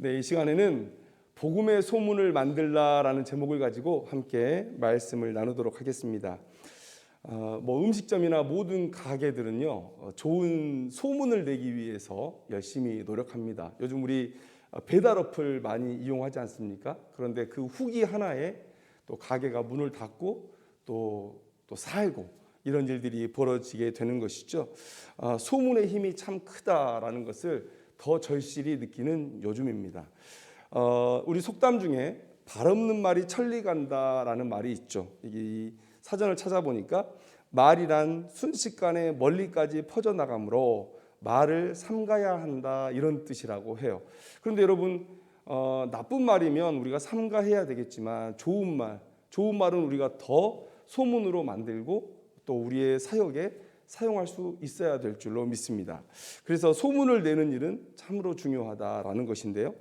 네, 이 시간에는 복음의 소문을 만들라라는 제목을 가지고 함께 말씀을 나누도록 하겠습니다. 음식점이나 모든 가게들은요, 좋은 소문을 내기 위해서 열심히 노력합니다. 요즘 우리 배달 어플 많이 이용하지 않습니까? 그런데 그 후기 하나에 또 가게가 문을 닫고 또 살고 이런 일들이 벌어지게 되는 것이죠. 소문의 힘이 참 크다라는 것을 더 절실히 느끼는 요즘입니다. 우리 속담 중에 발 없는 말이 천리 간다라는 말이 있죠. 이 사전을 찾아보니까 말이란 순식간에 멀리까지 퍼져나가므로 말을 삼가야 한다 이런 뜻이라고 해요. 그런데 여러분, 나쁜 말이면 우리가 삼가해야 되겠지만 좋은 말은 우리가 더 소문으로 만들고 또 우리의 사역에 사용할 수 있어야 될 줄로 믿습니다. 그래서 소문을 내는 일은 참으로 중요하다라는 것인데요.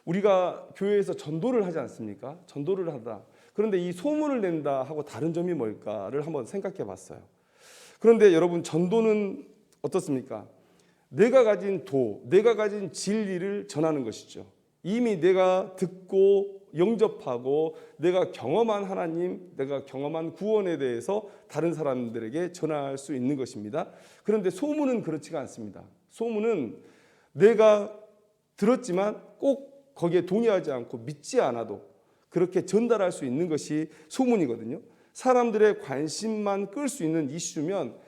우리가 교회에서 전도를 하지 않습니까? 전도를 하다. 그런데 이 소문을 낸다 하고 다른 점이 뭘까를 한번 생각해 봤어요. 그런데 여러분, 전도는 어떻습니까? 내가 가진 내가 가진 진리를 전하는 것이죠. 이미 내가 듣고 영접하고 내가 경험한 하나님, 내가 경험한 구원에 대해서 다른 사람들에게 전할 수 있는 것입니다. 그런데 소문은 그렇지가 않습니다. 소문은 내가 들었지만 꼭 거기에 동의하지 않고 믿지 않아도 그렇게 전달할 수 있는 것이 소문이거든요. 사람들의 관심만 끌 수 있는 이슈면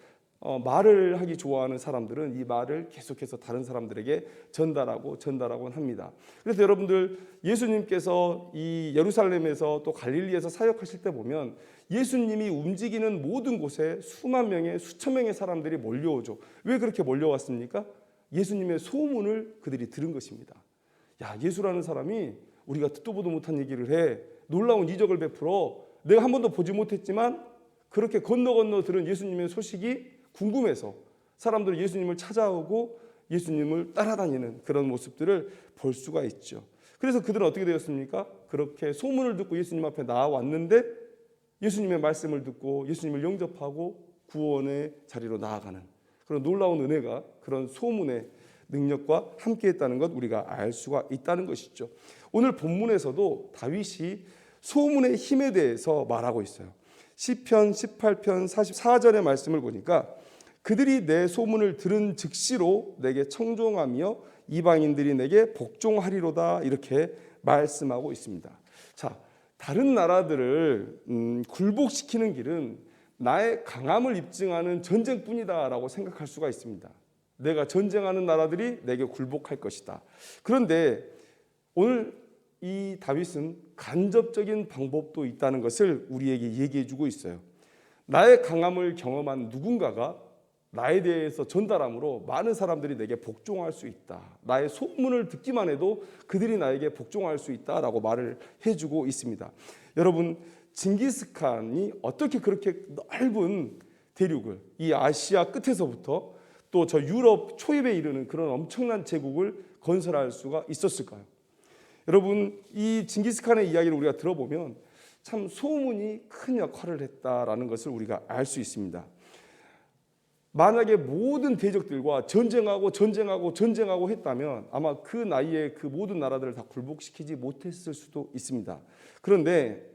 말을 하기 좋아하는 사람들은 이 말을 계속해서 다른 사람들에게 전달하고 합니다. 그래서 여러분들, 예수님께서 이 예루살렘에서 또 갈릴리에서 사역하실 때 보면 예수님이 움직이는 모든 곳에 수만 명의 수천 명의 사람들이 몰려오죠. 왜 그렇게 몰려왔습니까? 예수님의 소문을 그들이 들은 것입니다. 야, 예수라는 사람이 우리가 듣도 보도 못한 얘기를 해, 놀라운 이적을 베풀어, 내가 한 번도 보지 못했지만 그렇게 건너 들은 예수님의 소식이 궁금해서 사람들은 예수님을 찾아오고 예수님을 따라다니는 그런 모습들을 볼 수가 있죠. 그래서 그들은 어떻게 되었습니까? 그렇게 소문을 듣고 예수님 앞에 나왔는데 예수님의 말씀을 듣고 예수님을 영접하고 구원의 자리로 나아가는 그런 놀라운 은혜가 그런 소문의 능력과 함께했다는 것 우리가 알 수가 있다는 것이죠. 오늘 본문에서도 다윗이 소문의 힘에 대해서 말하고 있어요. 시편 18편 44절의 말씀을 보니까 그들이 내 소문을 들은 즉시로 내게 청종하며 이방인들이 내게 복종하리로다 이렇게 말씀하고 있습니다. 자, 다른 나라들을 굴복시키는 길은 나의 강함을 입증하는 전쟁뿐이다라고 생각할 수가 있습니다. 내가 전쟁하는 나라들이 내게 굴복할 것이다. 그런데 오늘 이 다윗은 간접적인 방법도 있다는 것을 우리에게 얘기해 주고 있어요. 나의 강함을 경험한 누군가가 나에 대해서 전달함으로 많은 사람들이 내게 복종할 수 있다. 나의 소문을 듣기만 해도 그들이 나에게 복종할 수 있다라고 말을 해주고 있습니다. 여러분, 징기스칸이 어떻게 그렇게 넓은 대륙을, 이 아시아 끝에서부터 또 저 유럽 초입에 이르는 그런 엄청난 제국을 건설할 수가 있었을까요? 여러분, 이 징기스칸의 이야기를 우리가 들어보면 참 소문이 큰 역할을 했다라는 것을 우리가 알 수 있습니다. 만약에 모든 대적들과 전쟁하고 했다면 아마 그 나이에 그 모든 나라들을 다 굴복시키지 못했을 수도 있습니다. 그런데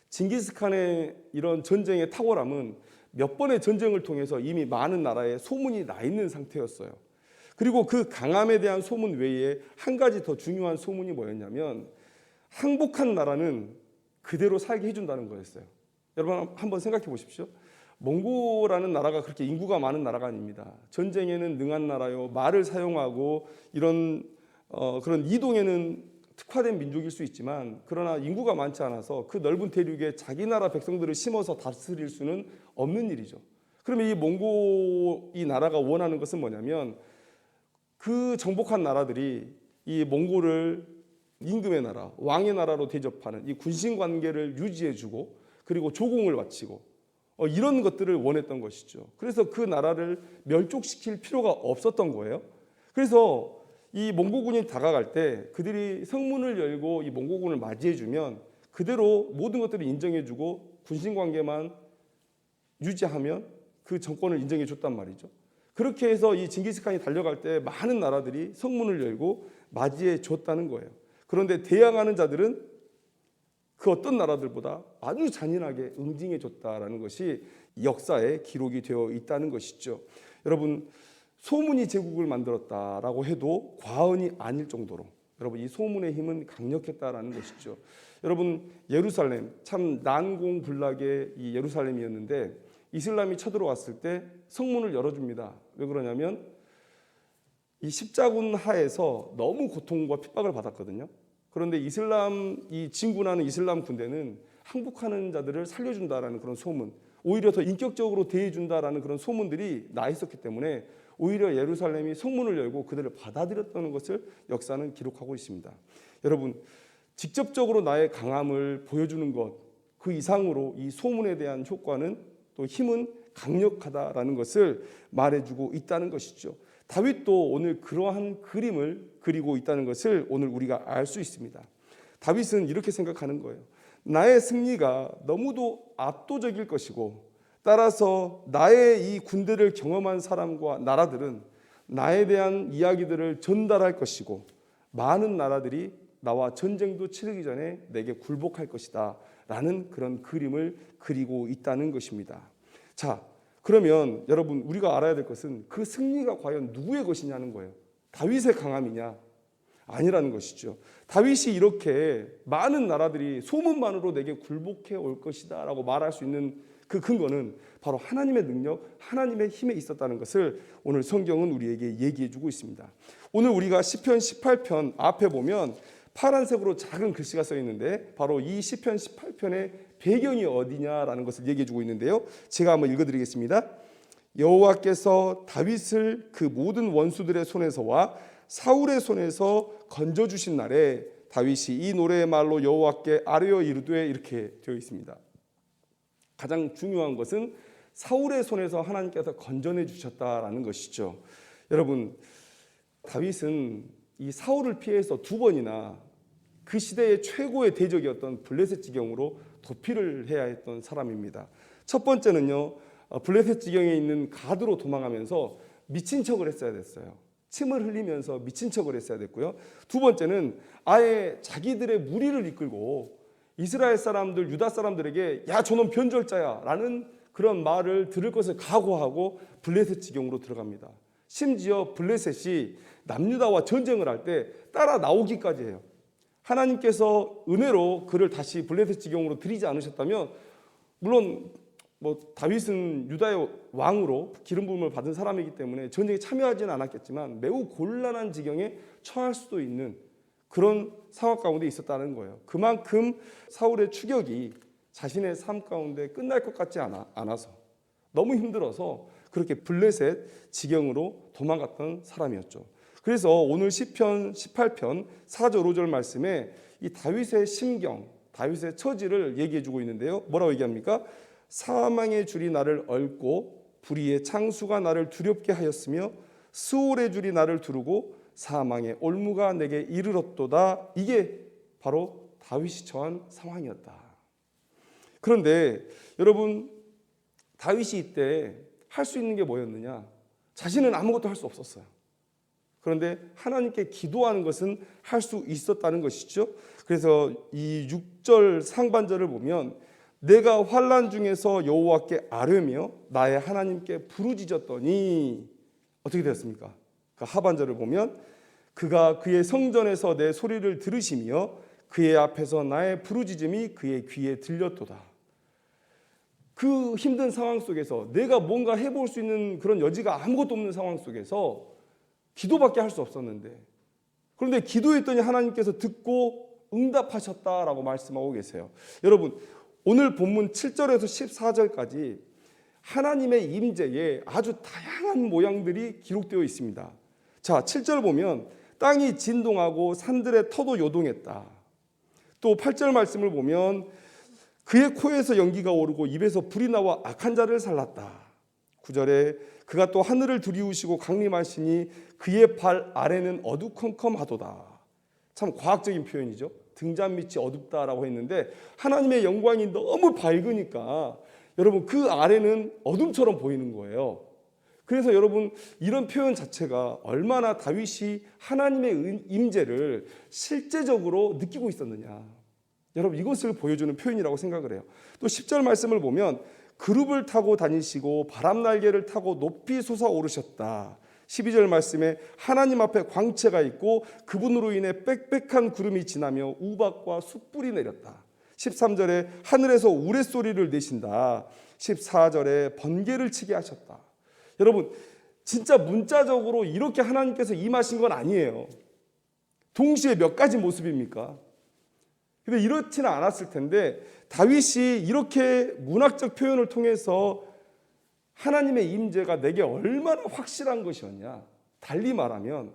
징기스칸의 이런 전쟁의 탁월함은 몇 번의 전쟁을 통해서 이미 많은 나라에 소문이 나 있는 상태였어요. 그리고 그 강함에 대한 소문 외에 한 가지 더 중요한 소문이 뭐였냐면 항복한 나라는 그대로 살게 해준다는 거였어요. 여러분 한번 생각해 보십시오. 몽고라는 나라가 그렇게 인구가 많은 나라가 아닙니다. 전쟁에는 능한 나라요. 말을 사용하고 이런 그런 이동에는 특화된 민족일 수 있지만 그러나 인구가 많지 않아서 그 넓은 대륙에 자기 나라 백성들을 심어서 다스릴 수는 없는 일이죠. 그러면 이 몽고 이 나라가 원하는 것은 뭐냐면 그 정복한 나라들이 이 몽고를 임금의 나라, 왕의 나라로 대접하는 이 군신 관계를 유지해주고 그리고 조공을 바치고 이런 것들을 원했던 것이죠. 그래서 그 나라를 멸족시킬 필요가 없었던 거예요. 그래서 이 몽고군이 다가갈 때 그들이 성문을 열고 이 몽고군을 맞이해주면 그대로 모든 것들을 인정해주고 군신 관계만 유지하면 그 정권을 인정해줬단 말이죠. 그렇게 해서 이 징기스칸이 달려갈 때 많은 나라들이 성문을 열고 맞이해 줬다는 거예요. 그런데 대항하는 자들은 그 어떤 나라들보다 아주 잔인하게 응징해 줬다라는 것이 역사에 기록이 되어 있다는 것이죠. 여러분, 소문이 제국을 만들었다라고 해도 과언이 아닐 정도로 여러분 이 소문의 힘은 강력했다라는 것이죠. 여러분, 예루살렘 참 난공불락의 이 예루살렘이었는데 이슬람이 쳐들어왔을 때 성문을 열어줍니다. 왜 그러냐면 이 십자군 하에서 너무 고통과 핍박을 받았거든요. 그런데 이 진군하는 이슬람 군대는 항복하는 자들을 살려준다라는 그런 소문, 오히려 더 인격적으로 대해준다라는 그런 소문들이 나 있었기 때문에 오히려 예루살렘이 성문을 열고 그들을 받아들였다는 것을 역사는 기록하고 있습니다. 여러분, 직접적으로 나의 강함을 보여주는 것, 그 이상으로 이 소문에 대한 효과는 또 힘은 강력하다라는 것을 말해주고 있다는 것이죠. 다윗도 오늘 그러한 그림을 그리고 있다는 것을 오늘 우리가 알 수 있습니다. 다윗은 이렇게 생각하는 거예요. 나의 승리가 너무도 압도적일 것이고 따라서 나의 이 군대를 경험한 사람과 나라들은 나에 대한 이야기들을 전달할 것이고 많은 나라들이 나와 전쟁도 치르기 전에 내게 굴복할 것이다 라는 그런 그림을 그리고 있다는 것입니다. 자, 그러면 여러분 우리가 알아야 될 것은 그 승리가 과연 누구의 것이냐는 거예요. 다윗의 강함이냐? 아니라는 것이죠. 다윗이 이렇게 많은 나라들이 소문만으로 내게 굴복해 올 것이다 라고 말할 수 있는 그 근거는 바로 하나님의 능력, 하나님의 힘에 있었다는 것을 오늘 성경은 우리에게 얘기해 주고 있습니다. 오늘 우리가 시편 18편 앞에 보면 파란색으로 작은 글씨가 써 있는데 바로 이 시편 18편의 배경이 어디냐라는 것을 얘기해 주고 있는데요. 제가 한번 읽어드리겠습니다. 여호와께서 다윗을 그 모든 원수들의 손에서와 사울의 손에서 건져주신 날에 다윗이 이 노래의 말로 여호와께 아뢰어 이르되 이렇게 되어 있습니다. 가장 중요한 것은 사울의 손에서 하나님께서 건져내 주셨다라는 것이죠. 여러분, 다윗은 이 사울을 피해서 두 번이나 그 시대의 최고의 대적이었던 블레셋 지경으로 도피를 해야 했던 사람입니다. 첫 번째는요, 블레셋 지경에 있는 가드로 도망하면서 미친 척을 했어야 됐어요. 침을 흘리면서 미친 척을 했어야 됐고요. 두 번째는 아예 자기들의 무리를 이끌고 이스라엘 사람들, 유다 사람들에게 야 저놈 변절자야 라는 그런 말을 들을 것을 각오하고 블레셋 지경으로 들어갑니다. 심지어 블레셋이 남유다와 전쟁을 할 때 따라 나오기까지 해요. 하나님께서 은혜로 그를 다시 블레셋 지경으로 들이지 않으셨다면 물론 다윗은 유다의 왕으로 기름 부음을 받은 사람이기 때문에 전쟁에 참여하지는 않았겠지만 매우 곤란한 지경에 처할 수도 있는 그런 상황 가운데 있었다는 거예요. 그만큼 사울의 추격이 자신의 삶 가운데 끝날 것 같지 않아서 너무 힘들어서 그렇게 블레셋 지경으로 도망갔던 사람이었죠. 그래서 오늘 시편 18편 4절 5절 말씀에 이 다윗의 심경, 다윗의 처지를 얘기해 주고 있는데요. 뭐라고 얘기합니까? 사망의 줄이 나를 얽고 불의의 창수가 나를 두렵게 하였으며 스올의 줄이 나를 두르고 사망의 올무가 내게 이르렀도다. 이게 바로 다윗이 처한 상황이었다. 그런데 여러분, 다윗이 이때 할 수 있는 게 뭐였느냐? 자신은 아무것도 할 수 없었어요. 그런데 하나님께 기도하는 것은 할 수 있었다는 것이죠. 그래서 이 6절 상반절을 보면 내가 환난 중에서 여호와께 아뢰며 나의 하나님께 부르짖었더니 어떻게 되었습니까? 그 하반절을 보면 그가 그의 성전에서 내 소리를 들으시며 그의 앞에서 나의 부르짖음이 그의 귀에 들렸도다. 그 힘든 상황 속에서 내가 뭔가 해볼 수 있는 그런 여지가 아무것도 없는 상황 속에서 기도밖에 할 수 없었는데 그런데 기도했더니 하나님께서 듣고 응답하셨다라고 말씀하고 계세요. 여러분, 오늘 본문 7절에서 14절까지 하나님의 임재에 아주 다양한 모양들이 기록되어 있습니다. 자, 7절 보면 땅이 진동하고 산들의 터도 요동했다. 또 8절 말씀을 보면 그의 코에서 연기가 오르고 입에서 불이 나와 악한 자를 살랐다. 9절에 그가 또 하늘을 두리우시고 강림하시니 그의 발 아래는 어두컴컴하도다. 참 과학적인 표현이죠. 등잔 밑이 어둡다라고 했는데 하나님의 영광이 너무 밝으니까 여러분 그 아래는 어둠처럼 보이는 거예요. 그래서 여러분 이런 표현 자체가 얼마나 다윗이 하나님의 임재를 실제적으로 느끼고 있었느냐. 여러분 이것을 보여주는 표현이라고 생각을 해요. 또 10절 말씀을 보면 그룹을 타고 다니시고 바람 날개를 타고 높이 솟아오르셨다. 12절 말씀에 하나님 앞에 광채가 있고 그분으로 인해 빽빽한 구름이 지나며 우박과 숯불이 내렸다. 13절에 하늘에서 우레소리를 내신다. 14절에 번개를 치게 하셨다. 여러분 진짜 문자적으로 이렇게 하나님께서 임하신 건 아니에요. 동시에 몇 가지 모습입니까? 근데 이렇지는 않았을 텐데 다윗이 이렇게 문학적 표현을 통해서 하나님의 임재가 내게 얼마나 확실한 것이었냐. 달리 말하면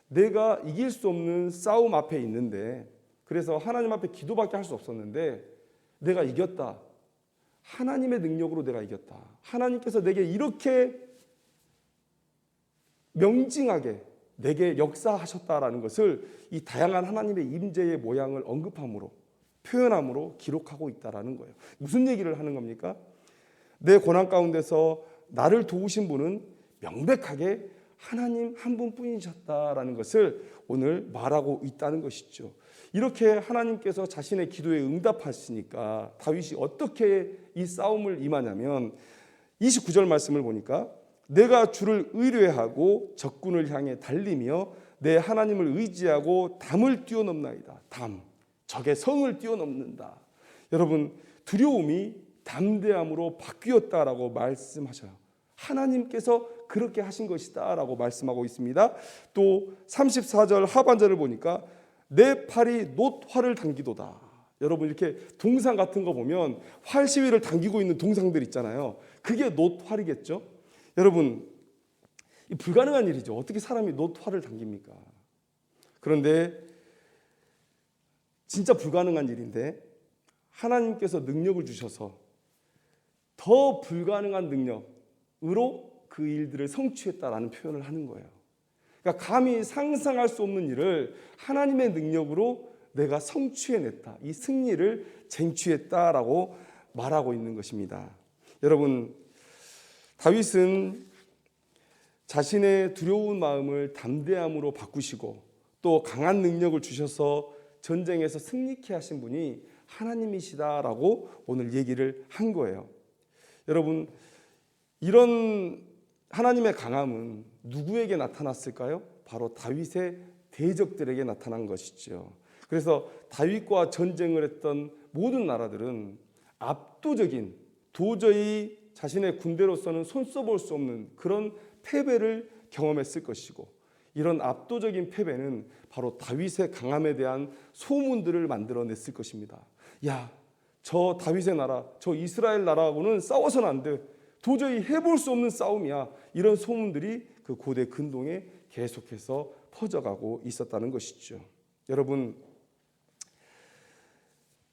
내가 이길 수 없는 싸움 앞에 있는데, 그래서 하나님 앞에 기도밖에 할 수 없었는데 내가 이겼다. 하나님의 능력으로 내가 이겼다. 하나님께서 내게 이렇게 명징하게 내게 역사하셨다라는 것을 이 다양한 하나님의 임재의 모양을 언급함으로, 표현함으로 기록하고 있다라는 거예요. 무슨 얘기를 하는 겁니까? 내 고난 가운데서 나를 도우신 분은 명백하게 하나님 한 분뿐이셨다라는 것을 오늘 말하고 있다는 것이죠. 이렇게 하나님께서 자신의 기도에 응답하시니까 다윗이 어떻게 이 싸움을 임하냐면 29절 말씀을 보니까 내가 주를 의뢰하고 적군을 향해 달리며 내 하나님을 의지하고 담을 뛰어넘나이다. 담, 적의 성을 뛰어넘는다. 여러분 두려움이 담대함으로 바뀌었다라고 말씀하셔요. 하나님께서 그렇게 하신 것이다 라고 말씀하고 있습니다. 또 34절 하반절을 보니까 내 팔이 놋활을 당기도다. 여러분 이렇게 동상 같은 거 보면 활 시위를 당기고 있는 동상들 있잖아요. 그게 놋활이겠죠. 여러분 이 불가능한 일이죠. 어떻게 사람이 놋활을 당깁니까? 그런데 진짜 불가능한 일인데 하나님께서 능력을 주셔서 더 불가능한 능력으로 그 일들을 성취했다라는 표현을 하는 거예요. 그러니까 감히 상상할 수 없는 일을 하나님의 능력으로 내가 성취해냈다. 이 승리를 쟁취했다라고 말하고 있는 것입니다. 여러분 다윗은 자신의 두려운 마음을 담대함으로 바꾸시고 또 강한 능력을 주셔서 전쟁에서 승리케 하신 분이 하나님이시다라고 오늘 얘기를 한 거예요. 여러분 이런 하나님의 강함은 누구에게 나타났을까요? 바로 다윗의 대적들에게 나타난 것이죠. 그래서 다윗과 전쟁을 했던 모든 나라들은 압도적인, 도저히 자신의 군대로서는 손써볼 수 없는 그런 패배를 경험했을 것이고, 이런 압도적인 패배는 바로 다윗의 강함에 대한 소문들을 만들어냈을 것입니다. 야, 저 다윗의 나라, 저 이스라엘 나라하고는 싸워서는 안 돼. 도저히 해볼 수 없는 싸움이야. 이런 소문들이 그 고대 근동에 계속해서 퍼져가고 있었다는 것이죠. 여러분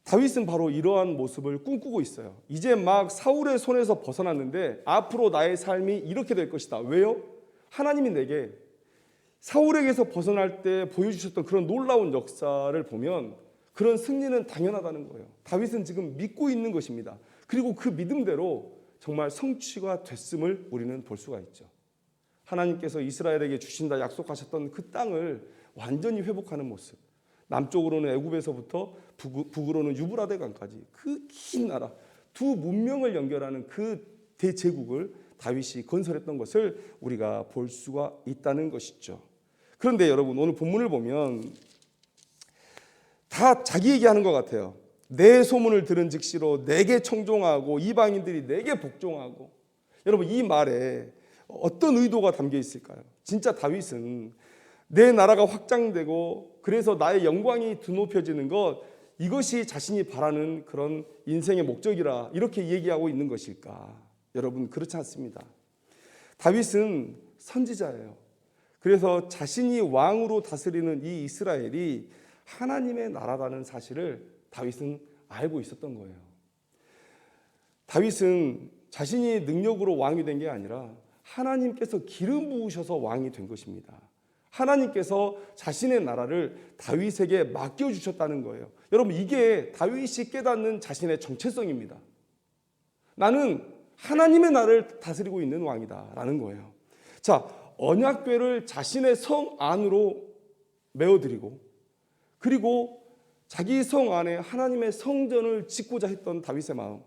다윗은 바로 이러한 모습을 꿈꾸고 있어요. 이제 막 사울의 손에서 벗어났는데 앞으로 나의 삶이 이렇게 될 것이다. 왜요? 하나님이 내게 사울에게서 벗어날 때 보여주셨던 그런 놀라운 역사를 보면 그런 승리는 당연하다는 거예요. 다윗은 지금 믿고 있는 것입니다. 그리고 그 믿음대로 정말 성취가 됐음을 우리는 볼 수가 있죠. 하나님께서 이스라엘에게 주신다 약속하셨던 그 땅을 완전히 회복하는 모습. 남쪽으로는 애굽에서부터 북으로는 유브라데 강까지 그 긴 나라, 두 문명을 연결하는 그 대제국을 다윗이 건설했던 것을 우리가 볼 수가 있다는 것이죠. 그런데 여러분 오늘 본문을 보면 다 자기 얘기하는 것 같아요. 내 소문을 들은 즉시로 내게 청종하고 이방인들이 내게 복종하고. 여러분 이 말에 어떤 의도가 담겨 있을까요? 진짜 다윗은 내 나라가 확장되고 그래서 나의 영광이 드높여지는 것, 이것이 자신이 바라는 그런 인생의 목적이라 이렇게 얘기하고 있는 것일까? 여러분 그렇지 않습니다. 다윗은 선지자예요. 그래서 자신이 왕으로 다스리는 이 이스라엘이 하나님의 나라라는 사실을 다윗은 알고 있었던 거예요. 다윗은 자신이 능력으로 왕이 된 게 아니라 하나님께서 기름 부으셔서 왕이 된 것입니다. 하나님께서 자신의 나라를 다윗에게 맡겨주셨다는 거예요. 여러분 이게 다윗이 깨닫는 자신의 정체성입니다. 나는 하나님의 나라를 다스리고 있는 왕이다 라는 거예요. 자, 언약궤를 자신의 성 안으로 메어드리고 그리고 자기 성 안에 하나님의 성전을 짓고자 했던 다윗의 마음,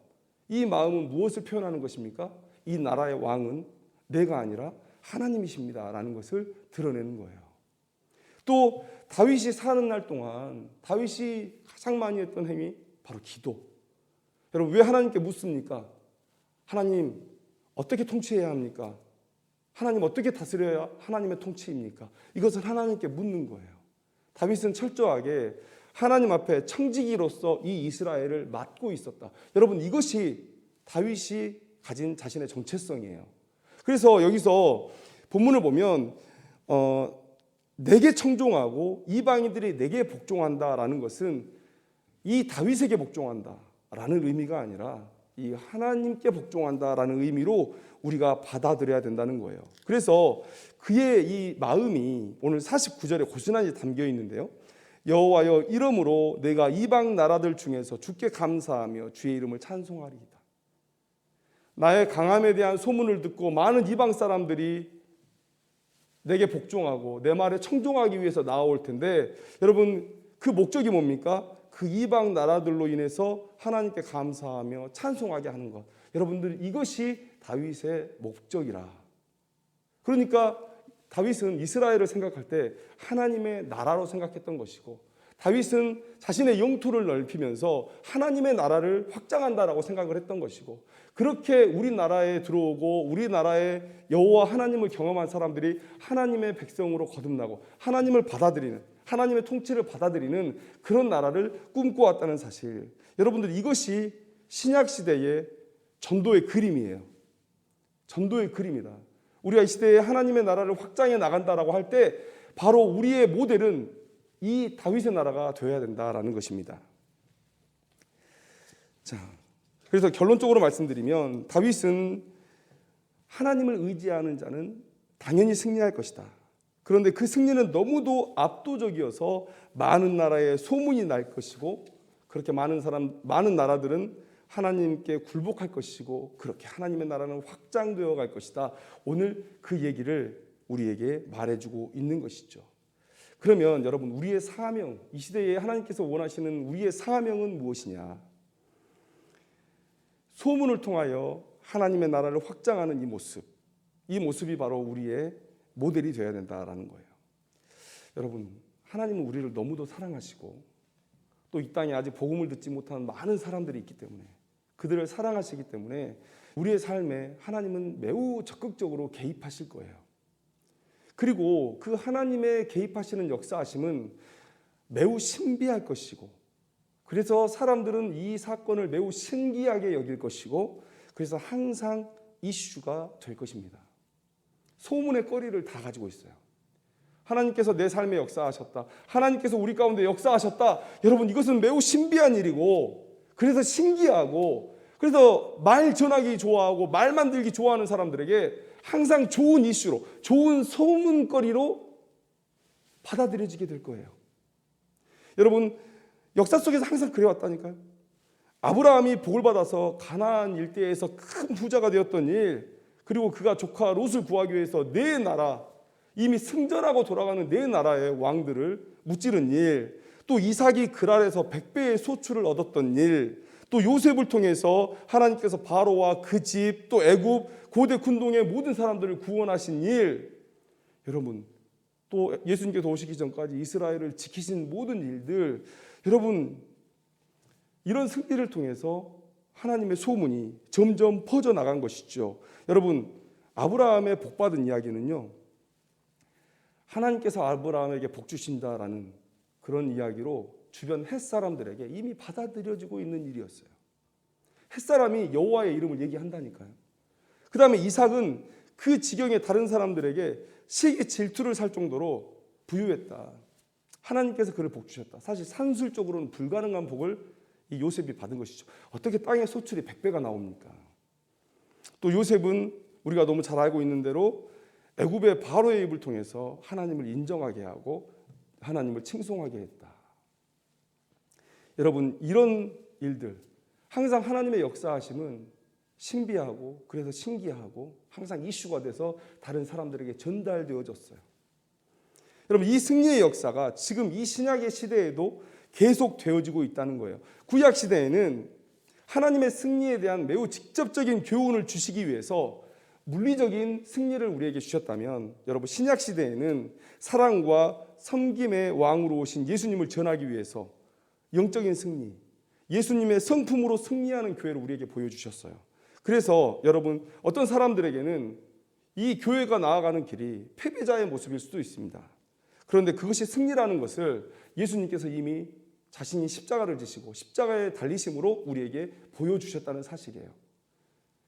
이 마음은 무엇을 표현하는 것입니까? 이 나라의 왕은 내가 아니라 하나님이십니다 라는 것을 드러내는 거예요. 또 다윗이 사는 날 동안 다윗이 가장 많이 했던 행위 바로 기도. 여러분, 왜 하나님께 묻습니까? 하나님 어떻게 통치해야 합니까? 하나님 어떻게 다스려야 하나님의 통치입니까? 이것을 하나님께 묻는 거예요. 다윗은 철저하게 하나님 앞에 청지기로서 이 이스라엘을 맡고 있었다. 여러분, 이것이 다윗이 가진 자신의 정체성이에요. 그래서 여기서 본문을 보면 내게 청종하고 이방인들이 내게 복종한다라는 것은 이 다윗에게 복종한다라는 의미가 아니라 이 하나님께 복종한다라는 의미로 우리가 받아들여야 된다는 거예요. 그래서 그의 이 마음이 오늘 49절에 고스란히 담겨 있는데요. 여호와여, 이러므로 내가 이방 나라들 중에서 주께 감사하며 주의 이름을 찬송하리이다. 나의 강함에 대한 소문을 듣고 많은 이방 사람들이 내게 복종하고 내 말에 청종하기 위해서 나아올 텐데, 여러분 그 목적이 뭡니까? 그 이방 나라들로 인해서 하나님께 감사하며 찬송하게 하는 것. 여러분들, 이것이 다윗의 목적이라. 그러니까 다윗은 이스라엘을 생각할 때 하나님의 나라로 생각했던 것이고, 다윗은 자신의 영토를 넓히면서 하나님의 나라를 확장한다라고 생각을 했던 것이고, 그렇게 우리나라에 들어오고 우리나라의 여호와 하나님을 경험한 사람들이 하나님의 백성으로 거듭나고 하나님을 받아들이는, 하나님의 통치를 받아들이는 그런 나라를 꿈꿔왔다는 사실. 여러분들, 이것이 신약 시대의 전도의 그림이에요. 전도의 그림이다. 우리가 이 시대에 하나님의 나라를 확장해 나간다라고 할 때 바로 우리의 모델은 이 다윗의 나라가 되어야 된다라는 것입니다. 자, 그래서 결론적으로 말씀드리면 다윗은 하나님을 의지하는 자는 당연히 승리할 것이다. 그런데 그 승리는 너무도 압도적이어서 많은 나라에 소문이 날 것이고, 그렇게 많은 나라들은 하나님께 굴복할 것이고, 그렇게 하나님의 나라는 확장되어 갈 것이다. 오늘 그 얘기를 우리에게 말해주고 있는 것이죠. 그러면 여러분, 우리의 사명, 이 시대에 하나님께서 원하시는 우리의 사명은 무엇이냐? 소문을 통하여 하나님의 나라를 확장하는 이 모습이 바로 우리의 모델이 되어야 된다라는 거예요. 여러분, 하나님은 우리를 너무도 사랑하시고 또 이 땅에 아직 복음을 듣지 못하는 많은 사람들이 있기 때문에, 그들을 사랑하시기 때문에 우리의 삶에 하나님은 매우 적극적으로 개입하실 거예요. 그리고 그 하나님의 개입하시는 역사하심은 매우 신비할 것이고, 그래서 사람들은 이 사건을 매우 신기하게 여길 것이고, 그래서 항상 이슈가 될 것입니다. 소문의 거리를 다 가지고 있어요. 하나님께서 내 삶에 역사하셨다, 하나님께서 우리 가운데 역사하셨다. 여러분, 이것은 매우 신비한 일이고, 그래서 신기하고, 그래서 말 전하기 좋아하고 말 만들기 좋아하는 사람들에게 항상 좋은 이슈로, 좋은 소문거리로 받아들여지게 될 거예요. 여러분, 역사 속에서 항상 그래왔다니까요. 아브라함이 복을 받아서 가나안 일대에서 큰 부자가 되었던 일, 그리고 그가 조카 롯을 구하기 위해서 네 나라, 이미 승전하고 돌아가는 네 나라의 왕들을 무찌른 일, 또 이삭이 그랄에서 100배의 소출을 얻었던 일, 또 요셉을 통해서 하나님께서 바로와 그 집, 또 애굽 고대 군동의 모든 사람들을 구원하신 일, 여러분, 또 예수님께서 오시기 전까지 이스라엘을 지키신 모든 일들, 여러분, 이런 승리를 통해서 하나님의 소문이 점점 퍼져나간 것이죠. 여러분, 아브라함의 복받은 이야기는요, 하나님께서 아브라함에게 복 주신다라는 그런 이야기로 주변 햇사람들에게 이미 받아들여지고 있는 일이었어요. 햇사람이 여호와의 이름을 얘기한다니까요. 그 다음에 이삭은 그 지경의 다른 사람들에게 시기 질투를 살 정도로 부유했다. 하나님께서 그를 복 주셨다. 사실 산술적으로는 불가능한 복을 이 요셉이 받은 것이죠. 어떻게 땅의 소출이 100배가 나옵니까? 또 요셉은 우리가 너무 잘 알고 있는 대로 애굽의 바로의 입을 통해서 하나님을 인정하게 하고 하나님을 칭송하게 했다. 여러분, 이런 일들, 항상 하나님의 역사하심은 신비하고 그래서 신기하고 항상 이슈가 돼서 다른 사람들에게 전달되어졌어요. 여러분, 이 승리의 역사가 지금 이 신약의 시대에도 계속 되어지고 있다는 거예요. 구약 시대에는 하나님의 승리에 대한 매우 직접적인 교훈을 주시기 위해서 물리적인 승리를 우리에게 주셨다면, 여러분, 신약 시대에는 사랑과 섬김의 왕으로 오신 예수님을 전하기 위해서 영적인 승리, 예수님의 성품으로 승리하는 교회를 우리에게 보여주셨어요. 그래서 여러분, 어떤 사람들에게는 이 교회가 나아가는 길이 패배자의 모습일 수도 있습니다. 그런데 그것이 승리라는 것을 예수님께서 이미 자신이 십자가를 지시고 십자가의 달리심으로 우리에게 보여주셨다는 사실이에요.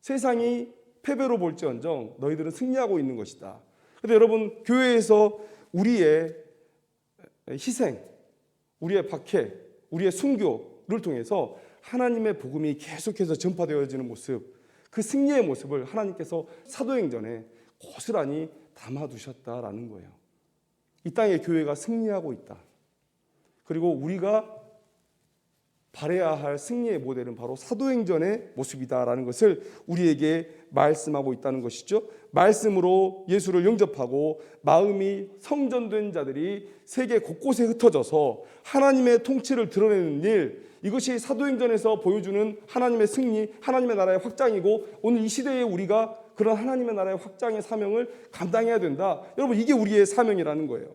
세상이 패배로 볼지언정 너희들은 승리하고 있는 것이다. 그런데 여러분, 교회에서 우리의 희생, 우리의 박해, 우리의 순교를 통해서 하나님의 복음이 계속해서 전파되어지는 모습, 그 승리의 모습을 하나님께서 사도행전에 고스란히 담아두셨다라는 거예요. 이 땅의 교회가 승리하고 있다. 그리고 우리가 바라야 할 승리의 모델은 바로 사도행전의 모습이다라는 것을 우리에게 말씀하고 있다는 것이죠. 말씀으로 예수를 영접하고 마음이 성전된 자들이 세계 곳곳에 흩어져서 하나님의 통치를 드러내는 일, 이것이 사도행전에서 보여주는 하나님의 승리, 하나님의 나라의 확장이고, 오늘 이 시대에 우리가 그런 하나님의 나라의 확장의 사명을 감당해야 된다. 여러분, 이게 우리의 사명이라는 거예요.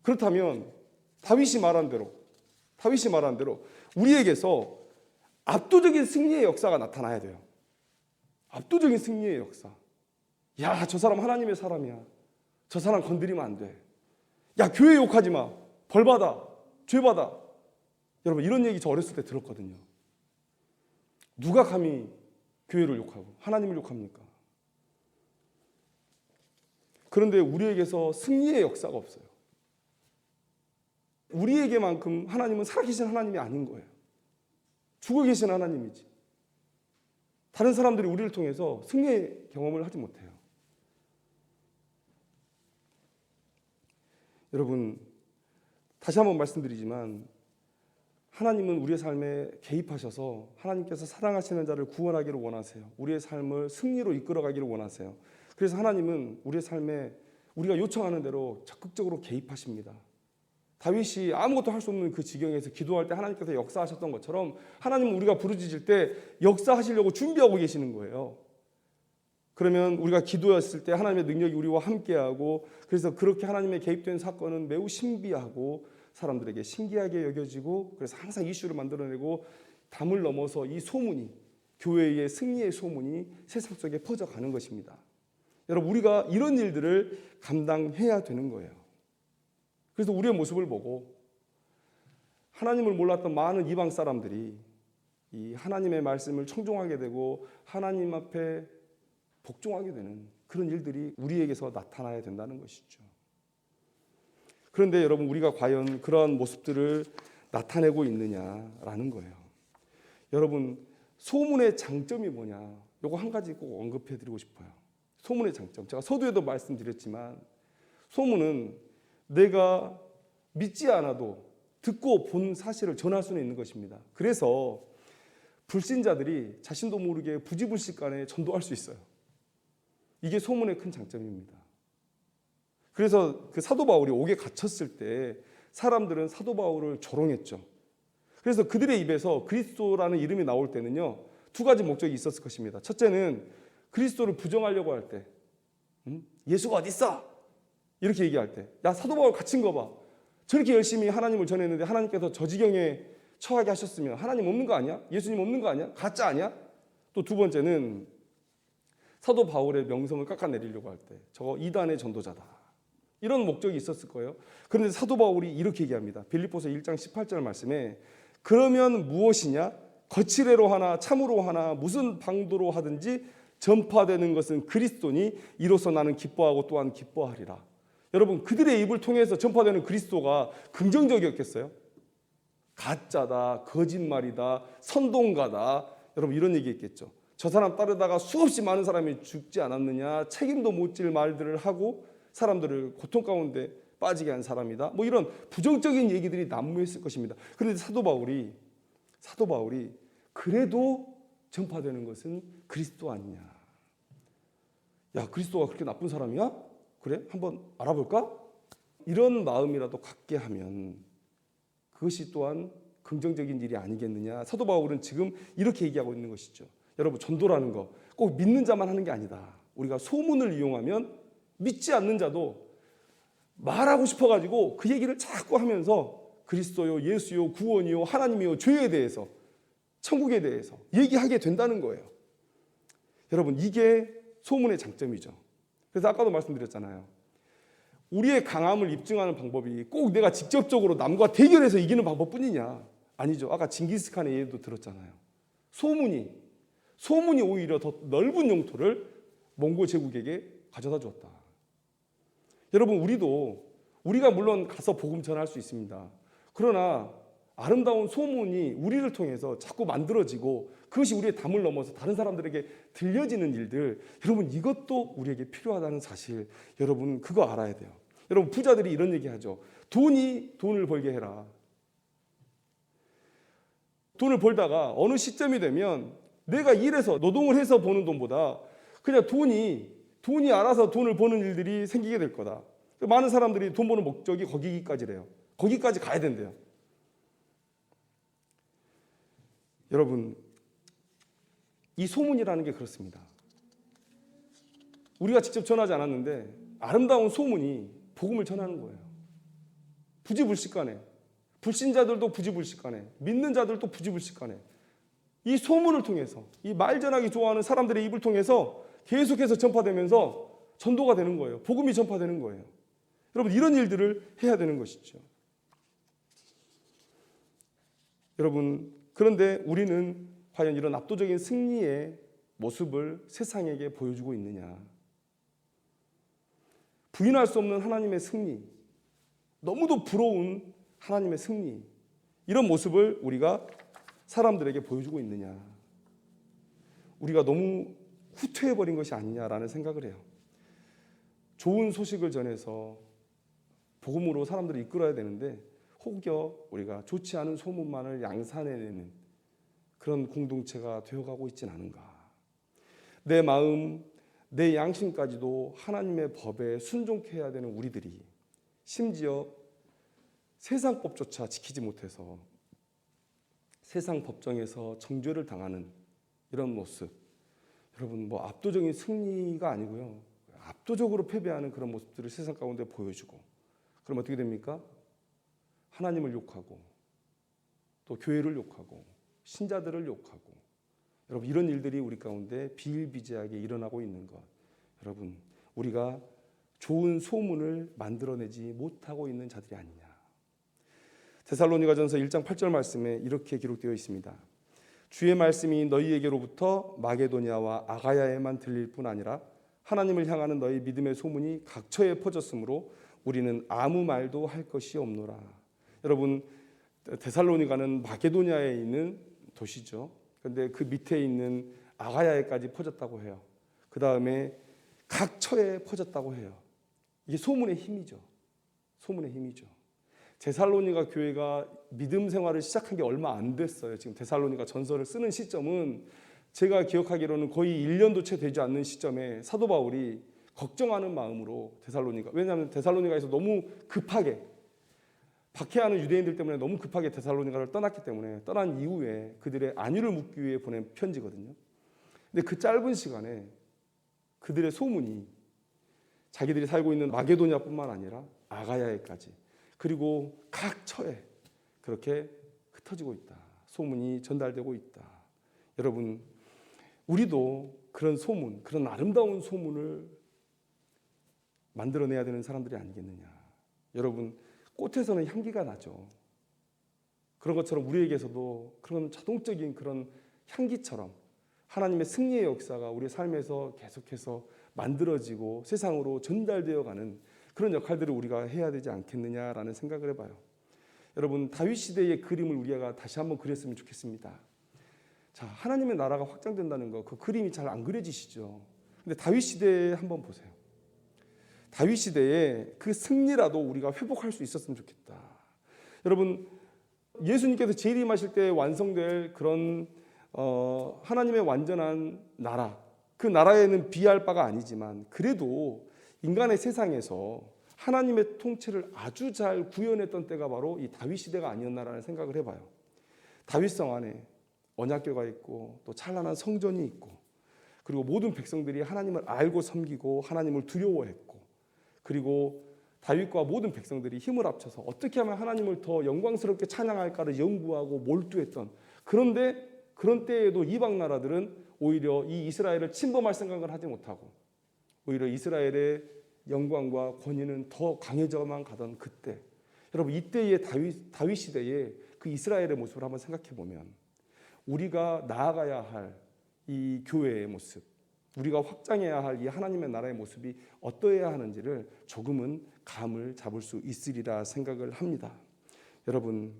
그렇다면 다윗이 말한 대로 우리에게서 압도적인 승리의 역사가 나타나야 돼요. 압도적인 승리의 역사. 야, 저 사람 하나님의 사람이야. 저 사람 건드리면 안 돼. 야, 교회 욕하지 마. 벌 받아. 죄 받아. 여러분, 이런 얘기 저 어렸을 때 들었거든요. 누가 감히 교회를 욕하고 하나님을 욕합니까? 그런데 우리에게서 승리의 역사가 없어요. 우리에게만큼 하나님은 살아계신 하나님이 아닌 거예요. 죽어 계신 하나님이지. 다른 사람들이 우리를 통해서 승리의 경험을 하지 못해요. 여러분, 다시 한번 말씀드리지만 하나님은 우리의 삶에 개입하셔서 하나님께서 사랑하시는 자를 구원하기를 원하세요. 우리의 삶을 승리로 이끌어가기를 원하세요. 그래서 하나님은 우리의 삶에 우리가 요청하는 대로 적극적으로 개입하십니다. 다윗이 아무것도 할 수 없는 그 지경에서 기도할 때 하나님께서 역사하셨던 것처럼 하나님은 우리가 부르짖을 때 역사하시려고 준비하고 계시는 거예요. 그러면 우리가 기도했을 때 하나님의 능력이 우리와 함께하고, 그래서 그렇게 하나님의 개입된 사건은 매우 신비하고 사람들에게 신기하게 여겨지고, 그래서 항상 이슈를 만들어내고 담을 넘어서 이 소문이, 교회의 승리의 소문이 세상 속에 퍼져가는 것입니다. 여러분, 우리가 이런 일들을 감당해야 되는 거예요. 그래서 우리의 모습을 보고 하나님을 몰랐던 많은 이방 사람들이 이 하나님의 말씀을 청종하게 되고 하나님 앞에 복종하게 되는 그런 일들이 우리에게서 나타나야 된다는 것이죠. 그런데 여러분, 우리가 과연 그러한 모습들을 나타내고 있느냐라는 거예요. 여러분, 소문의 장점이 뭐냐? 이거 한 가지 꼭 언급해 드리고 싶어요. 소문의 장점. 제가 서두에도 말씀드렸지만 소문은 내가 믿지 않아도 듣고 본 사실을 전할 수는 있는 것입니다. 그래서 불신자들이 자신도 모르게 부지불식간에 전도할 수 있어요. 이게 소문의 큰 장점입니다. 그래서 그 사도 바울이 옥에 갇혔을 때 사람들은 사도 바울을 조롱했죠. 그래서 그들의 입에서 그리스도라는 이름이 나올 때는요, 두 가지 목적이 있었을 것입니다. 첫째는 그리스도를 부정하려고 할 때, 예수가 어디 있어? 이렇게 얘기할 때, 야, 사도 바울 갇힌 거 봐. 저렇게 열심히 하나님을 전했는데 하나님께서 저 지경에 처하게 하셨으면 하나님 없는 거 아니야? 예수님 없는 거 아니야? 가짜 아니야? 또 두 번째는 사도 바울의 명성을 깎아내리려고 할 때, 저거 이단의 전도자다. 이런 목적이 있었을 거예요. 그런데 사도 바울이 이렇게 얘기합니다. 빌립보서 1장 18절 말씀에, 그러면 무엇이냐? 거칠애로 하나 참으로 하나 무슨 방도로 하든지 전파되는 것은 그리스도니 이로써 나는 기뻐하고 또한 기뻐하리라. 여러분, 그들의 입을 통해서 전파되는 그리스도가 긍정적이었겠어요? 가짜다, 거짓말이다, 선동가다, 여러분 이런 얘기했겠죠. 저 사람 따르다가 수없이 많은 사람이 죽지 않았느냐, 책임도 못 질 말들을 하고 사람들을 고통 가운데 빠지게 한 사람이다, 뭐 이런 부정적인 얘기들이 난무했을 것입니다. 그런데 사도 바울이 그래도 전파되는 것은 그리스도 아니냐. 야, 그리스도가 그렇게 나쁜 사람이야? 그래? 한번 알아볼까? 이런 마음이라도 갖게 하면 그것이 또한 긍정적인 일이 아니겠느냐. 사도 바울은 지금 이렇게 얘기하고 있는 것이죠. 여러분, 전도라는 거 꼭 믿는 자만 하는 게 아니다. 우리가 소문을 이용하면 믿지 않는 자도 말하고 싶어가지고 그 얘기를 자꾸 하면서 그리스도요, 예수요, 구원이요, 하나님이요, 죄에 대해서, 천국에 대해서 얘기하게 된다는 거예요. 여러분, 이게 소문의 장점이죠. 그래서 아까도 말씀드렸잖아요. 우리의 강함을 입증하는 방법이 꼭 내가 직접적으로 남과 대결해서 이기는 방법뿐이냐? 아니죠. 아까 징기스칸의 예도 들었잖아요. 소문이 오히려 더 넓은 영토를 몽고 제국에게 가져다 주었다. 여러분, 우리가 물론 가서 복음 전할 수 있습니다. 그러나 아름다운 소문이 우리를 통해서 자꾸 만들어지고 그것이 우리의 담을 넘어서 다른 사람들에게 들려지는 일들, 여러분, 이것도 우리에게 필요하다는 사실, 여러분 그거 알아야 돼요. 여러분, 부자들이 이런 얘기하죠. 돈을 벌게 해라. 돈을 벌다가 어느 시점이 되면 내가 일해서 노동을 해서 버는 돈보다 그냥 돈이 알아서 돈을 버는 일들이 생기게 될 거다. 많은 사람들이 돈 버는 목적이 거기까지래요. 거기까지 가야 된대요. 여러분, 이 소문이라는 게 그렇습니다. 우리가 직접 전하지 않았는데 아름다운 소문이 복음을 전하는 거예요. 부지불식간에, 불신자들도 부지불식간에, 믿는 자들도 부지불식간에 이 소문을 통해서, 이 말 전하기 좋아하는 사람들의 입을 통해서 계속해서 전파되면서 전도가 되는 거예요. 복음이 전파되는 거예요. 여러분, 이런 일들을 해야 되는 것이죠. 여러분, 그런데 우리는 과연 이런 압도적인 승리의 모습을 세상에게 보여주고 있느냐? 부인할 수 없는 하나님의 승리, 너무도 부러운 하나님의 승리, 이런 모습을 우리가 사람들에게 보여주고 있느냐? 우리가 너무 후퇴해버린 것이 아니냐라는 생각을 해요. 좋은 소식을 전해서 복음으로 사람들을 이끌어야 되는데 혹여 우리가 좋지 않은 소문만을 양산해내는 그런 공동체가 되어가고 있진 않은가. 내 마음, 내 양심까지도 하나님의 법에 순종케 해야 되는 우리들이 심지어 세상 법조차 지키지 못해서 세상 법정에서 정죄를 당하는 이런 모습, 여러분, 압도적인 승리가 아니고요, 압도적으로 패배하는 그런 모습들을 세상 가운데 보여주고, 그럼 어떻게 됩니까? 하나님을 욕하고 또 교회를 욕하고 신자들을 욕하고, 여러분, 이런 일들이 우리 가운데 비일비재하게 일어나고 있는 것, 여러분, 우리가 좋은 소문을 만들어내지 못하고 있는 자들이 아니냐. 데살로니가전서 1장 8절 말씀에 이렇게 기록되어 있습니다. 주의 말씀이 너희에게로부터 마게도냐와 아가야에만 들릴 뿐 아니라 하나님을 향하는 너희 믿음의 소문이 각처에 퍼졌으므로 우리는 아무 말도 할 것이 없노라. 여러분, 데살로니가는 마게도냐에 있는 도시죠. 그런데 그 밑에 있는 아가야에까지 퍼졌다고 해요. 그 다음에 각처에 퍼졌다고 해요. 이게 소문의 힘이죠. 소문의 힘이죠. 데살로니가 교회가 믿음 생활을 시작한 게 얼마 안 됐어요. 지금 데살로니가 전서를 쓰는 시점은 제가 기억하기로는 거의 1년도 채 되지 않는 시점에 사도 바울이 걱정하는 마음으로 데살로니가, 왜냐하면 데살로니가에서 너무 급하게 박해하는 유대인들 때문에 너무 급하게 데살로니가를 떠났기 때문에 떠난 이후에 그들의 안위를 묻기 위해 보낸 편지거든요. 근데 그 짧은 시간에 그들의 소문이 자기들이 살고 있는 마게도냐뿐만 아니라 아가야에까지, 그리고 각처에 그렇게 흩어지고 있다. 소문이 전달되고 있다. 여러분, 우리도 그런 소문, 그런 아름다운 소문을 만들어내야 되는 사람들이 아니겠느냐. 여러분, 꽃에서는 향기가 나죠. 그런 것처럼 우리에게서도 그런 자동적인 그런 향기처럼 하나님의 승리의 역사가 우리의 삶에서 계속해서 만들어지고 세상으로 전달되어 가는 그런 역할들을 우리가 해야 되지 않겠느냐라는 생각을 해봐요. 여러분, 다윗 시대의 그림을 우리가 다시 한번 그렸으면 좋겠습니다. 자, 하나님의 나라가 확장된다는 거, 그 그림이 잘 안 그려지시죠. 근데 다윗 시대에 한번 보세요. 다윗 시대에 그 승리라도 우리가 회복할 수 있었으면 좋겠다. 여러분, 예수님께서 재림하실 때 완성될 그런 하나님의 완전한 나라, 그 나라에는 비할 바가 아니지만 그래도 인간의 세상에서 하나님의 통치를 아주 잘 구현했던 때가 바로 이 다윗 시대가 아니었나라는 생각을 해봐요. 다윗성 안에 언약궤가 있고 또 찬란한 성전이 있고 그리고 모든 백성들이 하나님을 알고 섬기고 하나님을 두려워했고 그리고 다윗과 모든 백성들이 힘을 합쳐서 어떻게 하면 하나님을 더 영광스럽게 찬양할까를 연구하고 몰두했던, 그런데 그런 때에도 이방 나라들은 오히려 이 이스라엘을 침범할 생각을 하지 못하고 오히려 이스라엘의 영광과 권위는 더 강해져만 가던 그때, 여러분 이때의 다윗 시대의 그 이스라엘의 모습을 한번 생각해 보면 우리가 나아가야 할 이 교회의 모습, 우리가 확장해야 할 이 하나님의 나라의 모습이 어떠해야 하는지를 조금은 감을 잡을 수 있으리라 생각을 합니다. 여러분,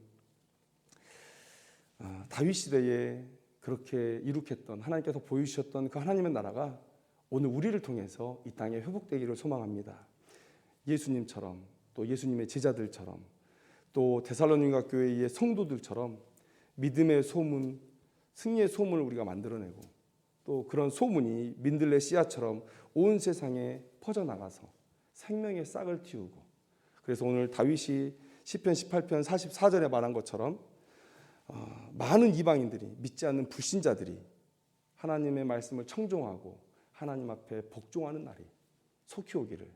다윗 시대에 그렇게 이룩했던 하나님께서 보여주셨던 그 하나님의 나라가 오늘 우리를 통해서 이 땅에 회복되기를 소망합니다. 예수님처럼 또 예수님의 제자들처럼 또 데살로니가 교회의 성도들처럼 믿음의 소문, 승리의 소문을 우리가 만들어내고 또 그런 소문이 민들레 씨앗처럼 온 세상에 퍼져나가서 생명의 싹을 틔우고, 그래서 오늘 다윗이 시편 18편 44절에 말한 것처럼 많은 이방인들이, 믿지 않는 불신자들이 하나님의 말씀을 청종하고 하나님 앞에 복종하는 날이 속히 오기를,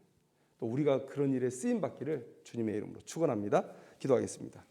또 우리가 그런 일에 쓰임 받기를 주님의 이름으로 축원합니다. 기도하겠습니다.